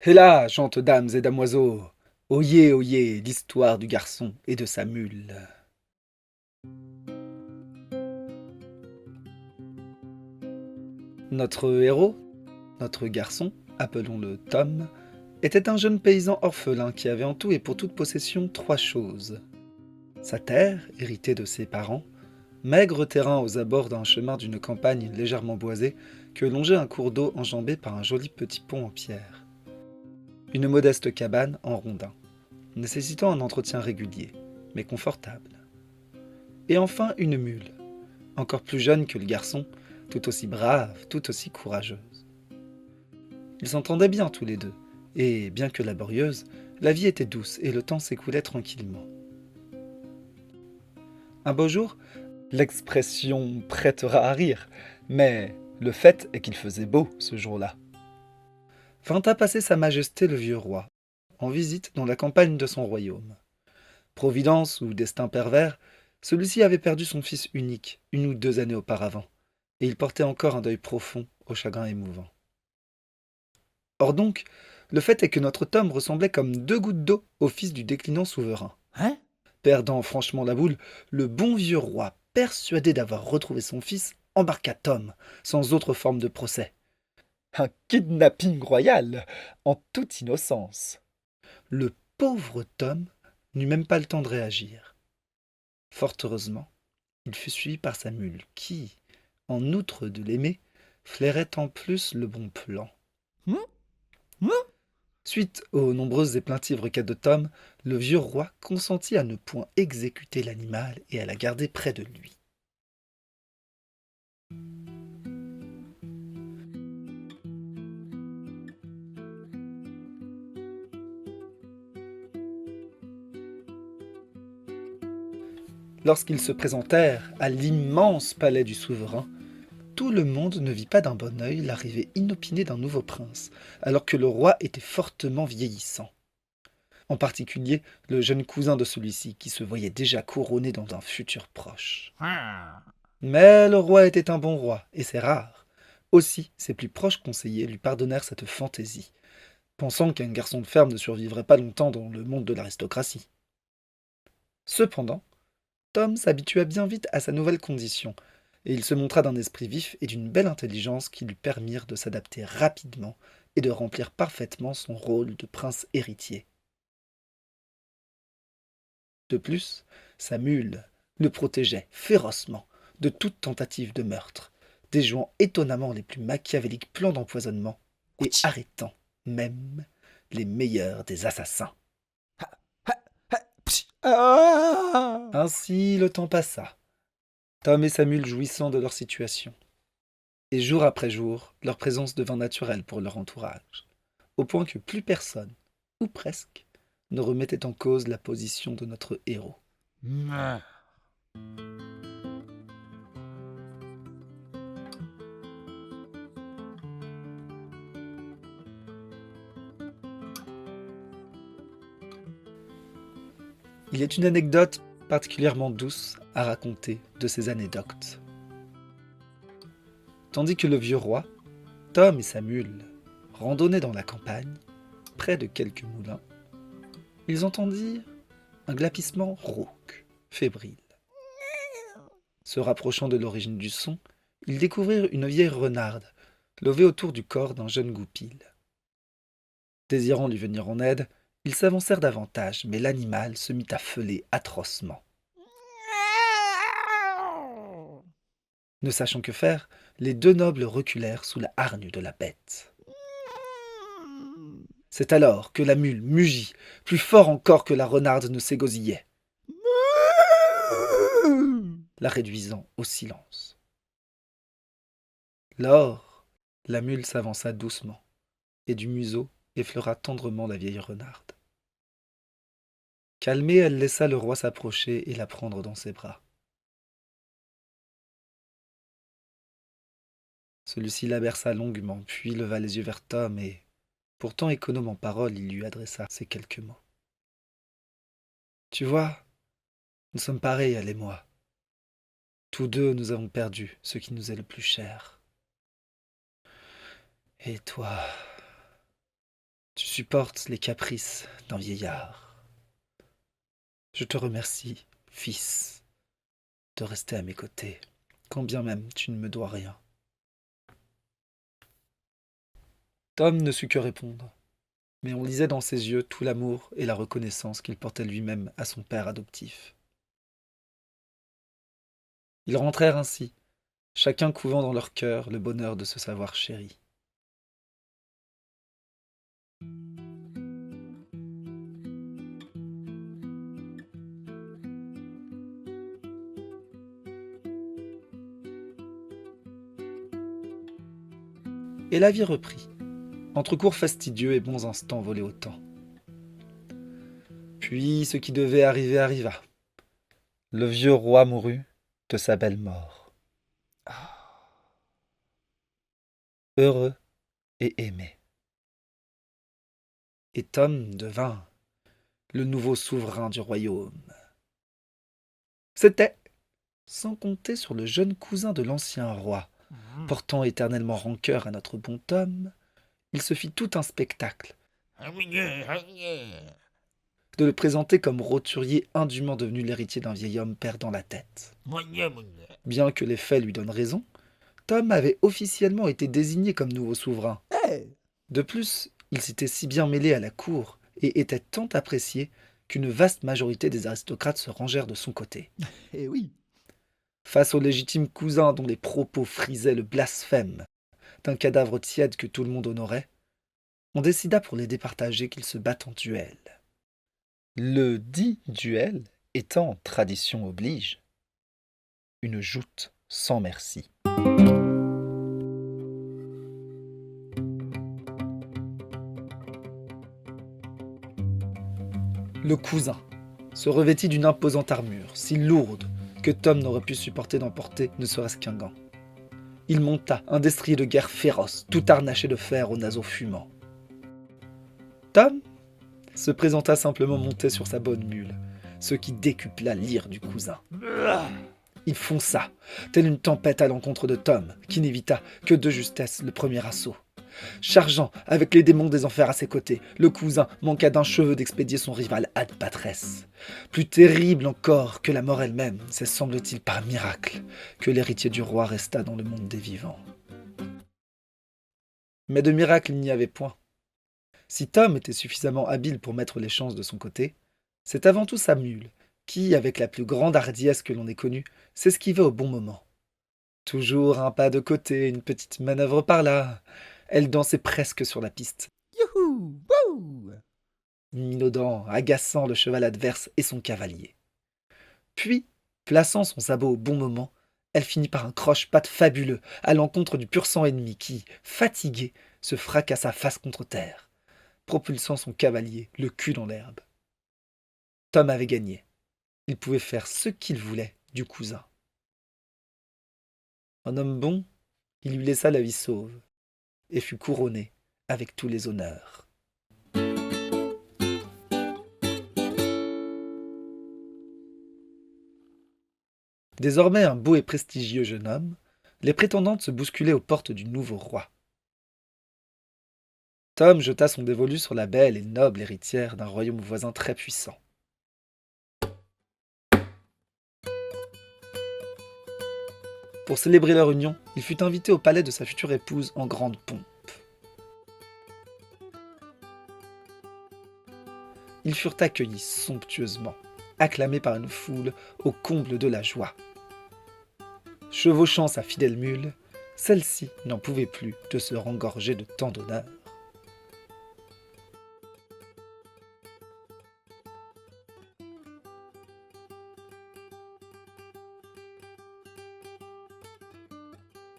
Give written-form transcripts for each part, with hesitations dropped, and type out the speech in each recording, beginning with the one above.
Et là, chantent dames et damoiseaux, oyez, oyez, l'histoire du garçon et de sa mule. Notre héros, notre garçon, appelons-le Tom, était un jeune paysan orphelin qui avait en tout et pour toute possession 3 choses. Sa terre, héritée de ses parents, maigre terrain aux abords d'un chemin d'une campagne légèrement boisée que longeait un cours d'eau enjambé par un joli petit pont en pierre. Une modeste cabane en rondin, nécessitant un entretien régulier, mais confortable. Et enfin une mule, encore plus jeune que le garçon, tout aussi brave, tout aussi courageuse. Ils s'entendaient bien tous les deux, et, bien que laborieuse, la vie était douce et le temps s'écoulait tranquillement. Un beau jour, l'expression prêtera à rire, mais le fait est qu'il faisait beau ce jour-là. Vint à passer Sa Majesté le vieux roi, en visite dans la campagne de son royaume. Providence ou destin pervers, celui-ci avait perdu son fils unique 1 ou 2 années auparavant, et il portait encore un deuil profond au chagrin émouvant. Or donc, le fait est que notre Tom ressemblait comme 2 gouttes d'eau au fils du déclinant souverain. Hein? Perdant franchement la boule, le bon vieux roi, persuadé d'avoir retrouvé son fils, embarqua Tom, sans autre forme de procès. Un kidnapping royal, en toute innocence. Le pauvre Tom n'eut même pas le temps de réagir. Fort heureusement, il fut suivi par sa mule qui, en outre de l'aimer, flairait en plus le bon plan. Hum? Hum? Suite aux nombreuses et plaintives requêtes de Tom, le vieux roi consentit à ne point exécuter l'animal et à la garder près de lui. Lorsqu'ils se présentèrent à l'immense palais du souverain, tout le monde ne vit pas d'un bon œil l'arrivée inopinée d'un nouveau prince, alors que le roi était fortement vieillissant. En particulier le jeune cousin de celui-ci, qui se voyait déjà couronné dans un futur proche. Ah. Mais le roi était un bon roi, et c'est rare. Aussi, ses plus proches conseillers lui pardonnèrent cette fantaisie, pensant qu'un garçon de ferme ne survivrait pas longtemps dans le monde de l'aristocratie. Cependant, Tom s'habitua bien vite à sa nouvelle condition, et il se montra d'un esprit vif et d'une belle intelligence qui lui permirent de s'adapter rapidement et de remplir parfaitement son rôle de prince héritier. De plus, sa mule le protégeait férocement de toute tentative de meurtre, déjouant étonnamment les plus machiavéliques plans d'empoisonnement et Ouch. arrêtant même les meilleurs des assassins. Ha, ha, ha, psh. Ah. Ainsi le temps passa, Tom et sa mule jouissant de leur situation. Et jour après jour, leur présence devint naturelle pour leur entourage, au point que plus personne, ou presque, ne remettait en cause la position de notre héros. Mouah. Il est une anecdote particulièrement douce à raconter de ces anecdotes. Tandis que le vieux roi, Tom et sa mule, randonnaient dans la campagne, près de quelques moulins, ils entendirent un glapissement rauque, fébrile. Se rapprochant de l'origine du son, ils découvrirent une vieille renarde, levée autour du corps d'un jeune goupil. Désirant lui venir en aide, ils s'avancèrent davantage, mais l'animal se mit à feuler atrocement. Ne sachant que faire, les 2 nobles reculèrent sous la hargne de la bête. C'est alors que la mule mugit, plus fort encore que la renarde ne s'égosillait, la réduisant au silence. Lors, la mule s'avança doucement, et du museau effleura tendrement la vieille renarde. Calmée, elle laissa le roi s'approcher et la prendre dans ses bras. Celui-ci la berça longuement, puis leva les yeux vers Tom et, pourtant économe en paroles, il lui adressa ces quelques mots. Tu vois, nous sommes pareils, elle et moi. Tous deux, nous avons perdu ce qui nous est le plus cher. Et toi, Tu supportes les caprices d'un vieillard. Je te remercie, fils, de rester à mes côtés, quand bien même tu ne me dois rien. Tom ne sut que répondre, mais on lisait dans ses yeux tout l'amour et la reconnaissance qu'il portait lui-même à son père adoptif. Ils rentrèrent ainsi, chacun couvant dans leur cœur le bonheur de se savoir chéri. Et la vie reprit, entre cours fastidieux et bons instants volés au temps. Puis ce qui devait arriver arriva. Le vieux roi mourut de sa belle mort. Heureux et aimé. Et Tom devint le nouveau souverain du royaume. C'était, sans compter sur le jeune cousin de l'ancien roi, portant éternellement rancœur à notre bon Tom, il se fit tout un spectacle de le présenter comme roturier indûment devenu l'héritier d'un vieil homme perdant la tête. Bien que les faits lui donnent raison, Tom avait officiellement été désigné comme nouveau souverain. De plus, il s'était si bien mêlé à la cour et était tant apprécié qu'une vaste majorité des aristocrates se rangèrent de son côté. Eh oui. Face au légitime cousin dont les propos frisaient le blasphème d'un cadavre tiède que tout le monde honorait, on décida pour les départager qu'ils se battent en duel. Le dit duel étant, tradition oblige, une joute sans merci. Le cousin se revêtit d'une imposante armure, si lourde que Tom n'aurait pu supporter d'en porter ne serait-ce qu'un gant. Il monta, un destrier de guerre féroce, tout harnaché de fer aux naseaux fumants. Tom se présenta simplement monté sur sa bonne mule, ce qui décupla l'ire du cousin. Il fonça, telle une tempête à l'encontre de Tom, qui n'évita que de justesse le premier assaut. Chargeant avec les démons des enfers à ses côtés, le cousin manqua d'un cheveu d'expédier son rival ad patresse. Plus terrible encore que la mort elle-même, c'est semble-t-il par miracle que l'héritier du roi resta dans le monde des vivants. Mais de miracle il n'y avait point. Si Tom était suffisamment habile pour mettre les chances de son côté, c'est avant tout sa mule, qui, avec la plus grande hardiesse que l'on ait connue, s'esquivait au bon moment. Toujours un pas de côté, une petite manœuvre par là. Elle dansait presque sur la piste, Youhou! Wouh! minaudant, agaçant le cheval adverse et son cavalier. Puis, plaçant son sabot au bon moment, elle finit par un croche-patte fabuleux à l'encontre du pur sang ennemi qui, fatigué, se fracassa face contre terre, propulsant son cavalier le cul dans l'herbe. Tom avait gagné. Il pouvait faire ce qu'il voulait du cousin. Un homme bon, il lui laissa la vie sauve et fut couronné avec tous les honneurs. Désormais un beau et prestigieux jeune homme, les prétendantes se bousculaient aux portes du nouveau roi. Tom jeta son dévolu sur la belle et noble héritière d'un royaume voisin très puissant. Pour célébrer leur union, il fut invité au palais de sa future épouse en grande pompe. Ils furent accueillis somptueusement, acclamés par une foule au comble de la joie. Chevauchant sa fidèle mule, celle-ci n'en pouvait plus de se rengorger de tant d'honneur.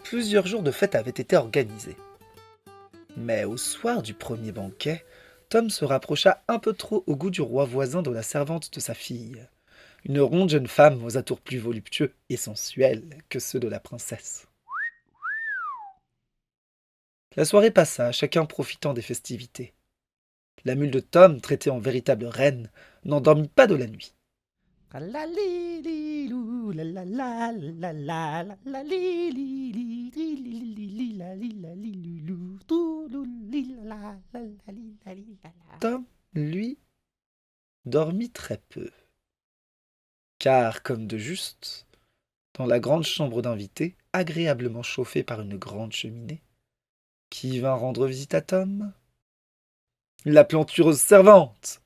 Plusieurs jours de fête avaient été organisés. Mais au soir du premier banquet, Tom se rapprocha un peu trop au goût du roi voisin de la servante de sa fille, une ronde jeune femme aux atours plus voluptueux et sensuels que ceux de la princesse. La soirée passa, chacun profitant des festivités. La mule de Tom, traitée en véritable reine, n'en dormit pas de la nuit. Tom, lui, dormit très peu, car, comme de juste, dans la grande chambre d'invités, agréablement chauffée par une grande cheminée, qui vint rendre visite à Tom? La plantureuse servante!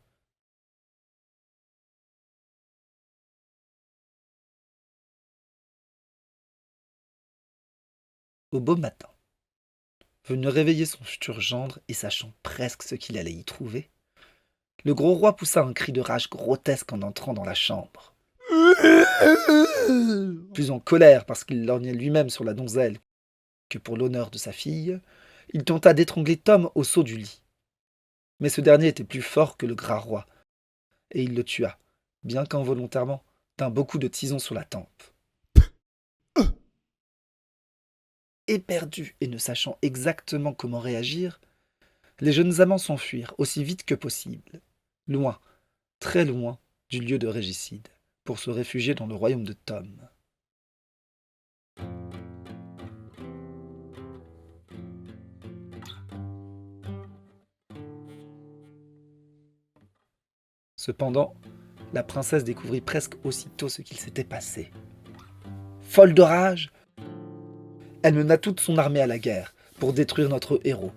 Au beau matin, venu réveiller son futur gendre et sachant presque ce qu'il allait y trouver, le gros roi poussa un cri de rage grotesque en entrant dans la chambre. Plus en colère parce qu'il lorgnait lui-même sur la donzelle que pour l'honneur de sa fille, il tenta d'étrangler Tom au saut du lit. Mais ce dernier était plus fort que le gras roi, et il le tua, bien qu'involontairement, d'un beau coup de tison sur la tempe. Éperdus et ne sachant exactement comment réagir, les jeunes amants s'enfuirent aussi vite que possible, loin, très loin du lieu de régicide, pour se réfugier dans le royaume de Tom. Cependant, la princesse découvrit presque aussitôt ce qu'il s'était passé. Folle de rage, elle mena toute son armée à la guerre pour détruire notre héros,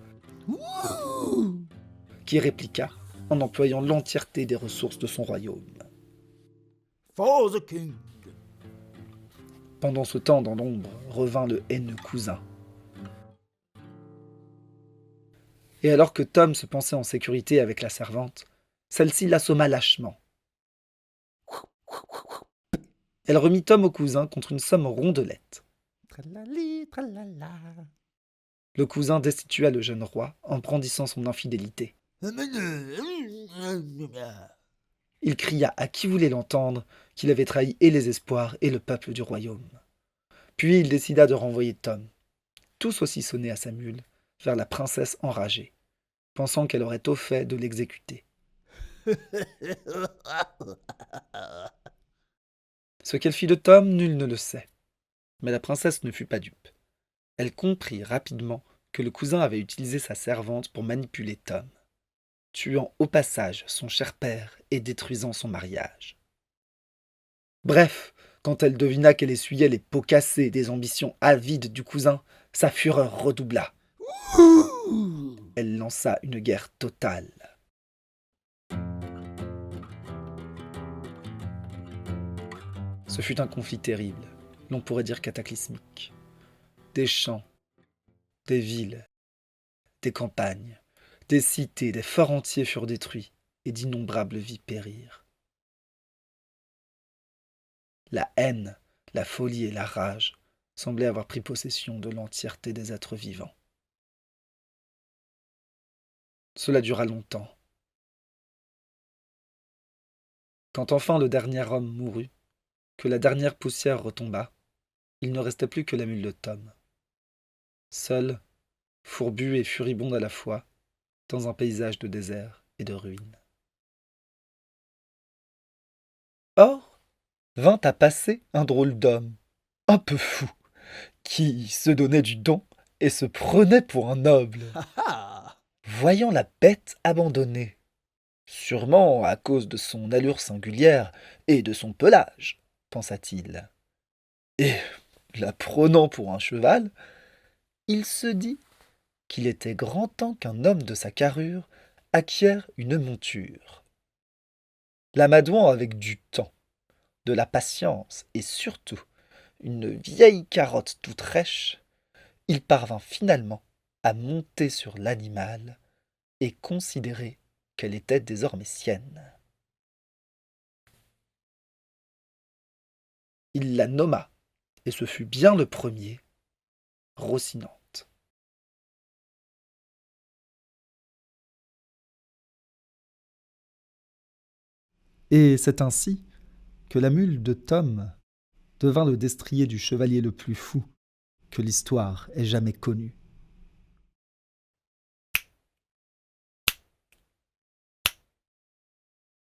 qui répliqua en employant l'entièreté des ressources de son royaume. For the king. Pendant ce temps, dans l'ombre, revint le haineux cousin. Et alors que Tom se pensait en sécurité avec la servante, celle-ci l'assomma lâchement. Elle remit Tom au cousin contre une somme rondelette. Tralali, tralala. Le cousin destitua le jeune roi en brandissant son infidélité. Il cria à qui voulait l'entendre qu'il avait trahi et les espoirs et le peuple du royaume. Puis il décida de renvoyer Tom, tout saucissonné à sa mule, vers la princesse enragée, pensant qu'elle aurait au fait de l'exécuter. Ce qu'elle fit de Tom, nul ne le sait. Mais la princesse ne fut pas dupe. Elle comprit rapidement que le cousin avait utilisé sa servante pour manipuler Tom, tuant au passage son cher père et détruisant son mariage. Bref, quand elle devina qu'elle essuyait les pots cassés des ambitions avides du cousin, sa fureur redoubla. Elle lança une guerre totale. Ce fut un conflit terrible, l'on pourrait dire cataclysmique. Des champs, des villes, des campagnes, des cités, des forts entiers furent détruits et d'innombrables vies périrent. La haine, la folie et la rage semblaient avoir pris possession de l'entièreté des êtres vivants. Cela dura longtemps. Quand enfin le dernier homme mourut, que la dernière poussière retomba, il ne restait plus que la mule de Tom. Seule, fourbue et furibonde à la fois, dans un paysage de désert et de ruines. Or, vint à passer un drôle d'homme, un peu fou, qui se donnait du don et se prenait pour un noble. Voyant la bête abandonnée, sûrement à cause de son allure singulière et de son pelage, pensa-t-il, et la prenant pour un cheval, il se dit qu'il était grand temps qu'un homme de sa carrure acquiert une monture. L'amadouant avec du temps, de la patience et surtout une vieille carotte toute rêche, il parvint finalement à monter sur l'animal et considérer qu'elle était désormais sienne. Il la nomma, et ce fut bien le premier, Rocinante. Et c'est ainsi que la mule de Tom devint le destrier du chevalier le plus fou que l'histoire ait jamais connu.